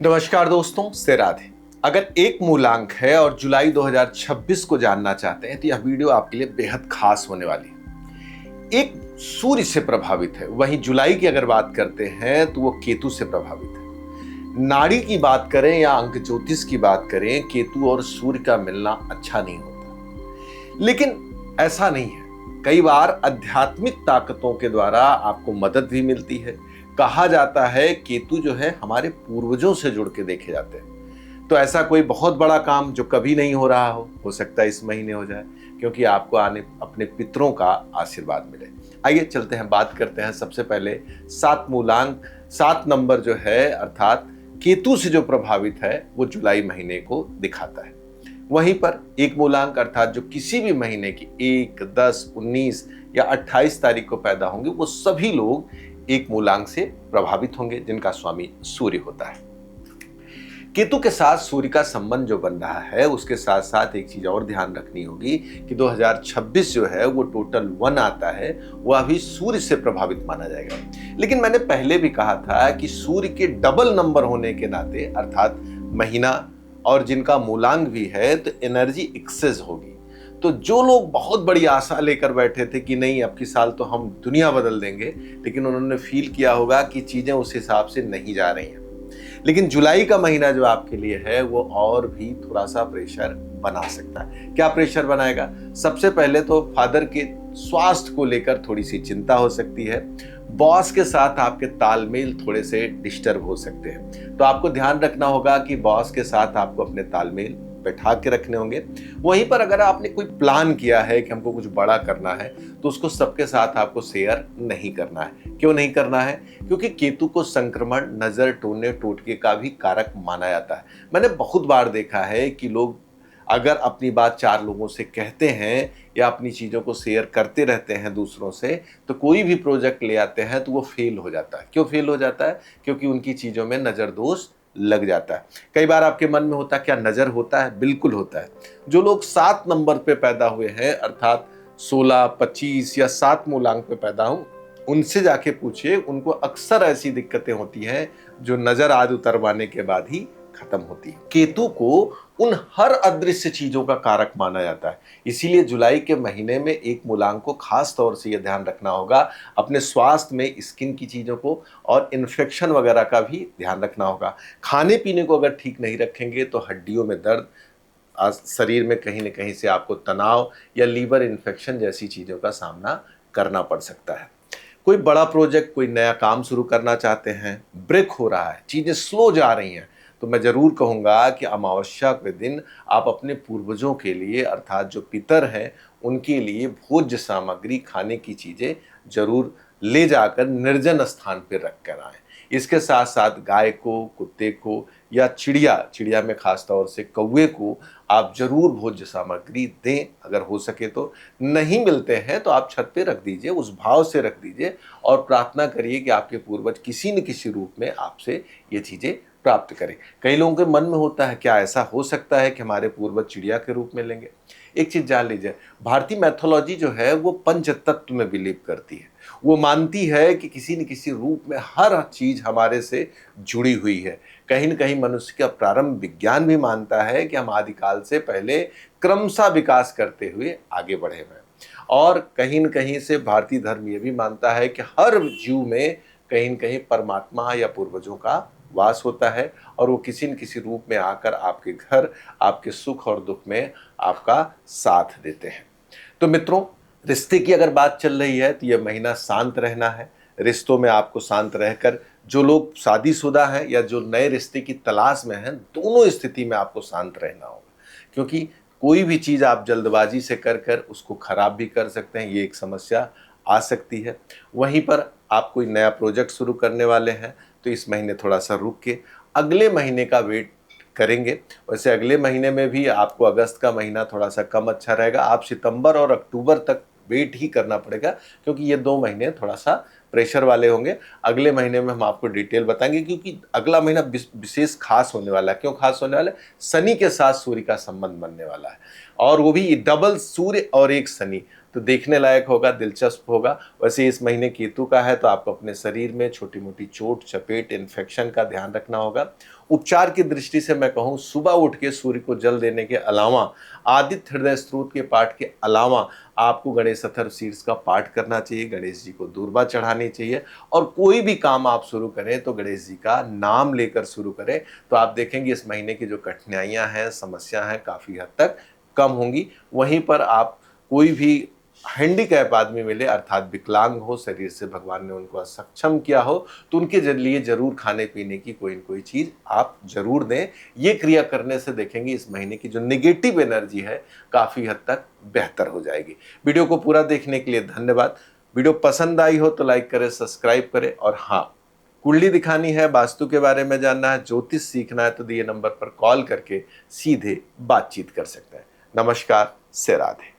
नमस्कार दोस्तों, से राधे। अगर एक मूलांक है और जुलाई 2026 को जानना चाहते हैं तो यह वीडियो आपके लिए बेहद खास होने वाली है। एक सूर्य से प्रभावित है, वहीं जुलाई की अगर बात करते हैं तो वो केतु से प्रभावित है। नाड़ी की बात करें या अंक ज्योतिष की बात करें, केतु और सूर्य का मिलना अच्छा नहीं होता। लेकिन ऐसा नहीं है, कई बार आध्यात्मिक ताकतों के द्वारा आपको मदद भी मिलती है। कहा जाता है केतु जो है हमारे पूर्वजों से जुड़ के देखे जाते हैं। तो ऐसा कोई बहुत बड़ा काम जो कभी नहीं हो रहा हो सकता है इस महीने हो जाए, क्योंकि आपको आने अपने पितरों का आशीर्वाद मिले। आइए चलते हैं, बात करते हैं सबसे पहले 7 मूलांक। 7 नंबर जो है अर्थात केतु से जो प्रभावित है वो जुलाई महीने को दिखाता है। वहीं पर एक मूलांक अर्थात जो किसी भी महीने की 1, 10, 19 या 28 तारीख को पैदा होंगे वो सभी लोग एक मूलांक से प्रभावित होंगे जिनका स्वामी सूर्य होता है। केतु के साथ सूर्य का संबंध जो बन रहा है उसके साथ साथ एक चीज और ध्यान रखनी होगी कि 2026 जो है वो टोटल 1 आता है, वह अभी सूर्य से प्रभावित माना जाएगा। लेकिन मैंने पहले भी कहा था कि सूर्य के डबल नंबर होने के नाते अर्थात महीना और जिनका मूलांक भी है तो एनर्जी एक्सेस होगी। तो जो लोग बहुत बड़ी आशा लेकर बैठे थे कि नहीं अब की साल तो हम दुनिया बदल देंगे, लेकिन उन्होंने फील किया होगा कि चीजें उस हिसाब से नहीं जा रही हैं। लेकिन जुलाई का महीना जो आपके लिए है वो और भी थोड़ा सा प्रेशर बना सकता है। क्या प्रेशर बनाएगा? सबसे पहले तो फादर के स्वास्थ्य को लेकर थोड़ी सी चिंता हो सकती है। बॉस के साथ आपके तालमेल थोड़े से डिस्टर्ब हो सकते हैं, तो आपको ध्यान रखना होगा कि बॉस के साथ आपको अपने तालमेल बैठा के रखने होंगे। वहीं पर अगर आपने कोई प्लान किया है कि हमको कुछ बड़ा करना है तो उसको सबके साथ आपको शेयर नहीं करना है। क्यों नहीं करना है? क्योंकि केतु को संक्रमण, नजर, टोने टोटके का भी कारक माना जाता है। मैंने बहुत बार देखा है कि लोग अगर अपनी बात 4 लोगों से कहते हैं या अपनी चीज़ों को शेयर करते रहते हैं दूसरों से, तो कोई भी प्रोजेक्ट ले आते हैं तो वो फेल हो जाता है। क्यों फेल हो जाता है? क्योंकि उनकी चीज़ों में नज़र दोष लग जाता है। कई बार आपके मन में होता है क्या नज़र होता है? बिल्कुल होता है। जो लोग 7 नंबर पे पैदा हुए हैं अर्थात 16, 25 या 7 मूलांक पे पैदा हो, उनसे जाके पूछिए, उनको अक्सर ऐसी दिक्कतें होती हैं जो नज़र आज उतरवाने के बाद ही खत्म होती है। केतु को उन हर अदृश्य चीजों का कारक माना जाता है। इसीलिए जुलाई के महीने में एक मूलांक को खास तौर से यह ध्यान रखना होगा, अपने स्वास्थ्य में स्किन की चीजों को और इन्फेक्शन वगैरह का भी ध्यान रखना होगा। खाने पीने को अगर ठीक नहीं रखेंगे तो हड्डियों में दर्द, शरीर में कहीं न कहीं से आपको तनाव या लीवर इन्फेक्शन जैसी चीजों का सामना करना पड़ सकता है। कोई बड़ा प्रोजेक्ट, कोई नया काम शुरू करना चाहते हैं, ब्रेक हो रहा है, चीजें स्लो जा रही हैं, तो मैं जरूर कहूँगा कि अमावस्या के दिन आप अपने पूर्वजों के लिए अर्थात जो पितर हैं उनके लिए भोज्य सामग्री, खाने की चीज़ें जरूर ले जाकर निर्जन स्थान पर रख कर आएँ। इसके साथ साथ गाय को, कुत्ते को या चिड़िया में खास तौर से कौवे को आप जरूर भोज्य सामग्री दें। अगर हो सके तो, नहीं मिलते हैं तो आप छत पे रख दीजिए, उस भाव से रख दीजिए और प्रार्थना करिए कि आपके पूर्वज किसी न किसी रूप में आपसे ये चीज़ें प्राप्त करें। कई लोगों के मन में होता है क्या ऐसा हो सकता है कि हमारे पूर्वज चिड़िया के रूप में लेंगे? एक चीज जान लीजिए, भारतीय मैथोलॉजी जो है वो पंच तत्व में बिलीव करती है। वो मानती है कि किसी न किसी रूप में हर चीज हमारे से जुड़ी हुई है। कहीं न कहीं मनुष्य का प्रारंभ विज्ञान भी मानता है कि हम आदिकाल से पहले क्रमशः विकास करते हुए आगे बढ़े हुए हैं। और कहीं न कहीं से भारतीय धर्म ये भी मानता है कि हर जीव में कहीं न कहीं परमात्मा या पूर्वजों का वास होता है और वो किसी न किसी रूप में आकर आपके घर, आपके सुख और दुख में आपका साथ देते हैं। तो मित्रों, रिश्ते की अगर बात चल रही है तो यह महीना शांत रहना है। रिश्तों में आपको शांत रहकर, जो लोग शादीशुदा हैं या जो नए रिश्ते की तलाश में हैं, दोनों स्थिति में आपको शांत रहना होगा, क्योंकि कोई भी चीज़ आप जल्दबाजी से कर कर उसको खराब भी कर सकते हैं, ये एक समस्या आ सकती है। वहीं पर आप कोई नया प्रोजेक्ट शुरू करने वाले हैं तो इस महीने थोड़ा सा रुक के अगले महीने का वेट करेंगे। वैसे अगले महीने में भी आपको अगस्त का महीना थोड़ा सा कम अच्छा रहेगा। आप सितंबर और अक्टूबर तक वेट ही करना पड़ेगा, क्योंकि ये 2 महीने थोड़ा सा प्रेशर वाले होंगे। अगले महीने में हम आपको डिटेल बताएंगे, क्योंकि अगला महीना विशेष खास होने वाला है। क्यों खास होने वाला है? शनि के साथ सूर्य का संबंध बनने वाला है, और वो भी डबल सूर्य और एक शनि। तो देखने लायक होगा, दिलचस्प होगा। वैसे इस महीने केतु का है तो आपको अपने शरीर में छोटी मोटी चोट चपेट इन्फेक्शन का ध्यान रखना होगा। उपचार की दृष्टि से मैं कहूँ, सुबह उठ के सूर्य को जल देने के अलावा, आदित्य हृदय स्तोत्र के पाठ के अलावा आपको गणेश अथर्व शीर्ष का पाठ करना चाहिए, गणेश जी को दूर्वा चढ़ानी चाहिए। और कोई भी काम आप शुरू करें तो गणेश जी का नाम लेकर शुरू करें, तो आप देखेंगे इस महीने की जो कठिनाइयां हैं, समस्या हैं, काफी हद तक कम होंगी। वहीं पर आप कोई भी हैंडीकैप आदमी मिले, अर्थात विकलांग हो, शरीर से भगवान ने उनको असक्षम किया हो, तो उनके लिए जरूर खाने पीने की कोई न कोई चीज आप जरूर दें। ये क्रिया करने से देखेंगे इस महीने की जो नेगेटिव एनर्जी है काफी हद तक बेहतर हो जाएगी। वीडियो को पूरा देखने के लिए धन्यवाद। वीडियो पसंद आई हो तो लाइक करें, सब्सक्राइब करें। और हाँ, कुंडली दिखानी है, वास्तु के बारे में जानना है, ज्योतिष सीखना है, तो दिए नंबर पर कॉल करके सीधे बातचीत कर सकते हैं। नमस्कार, से राधे।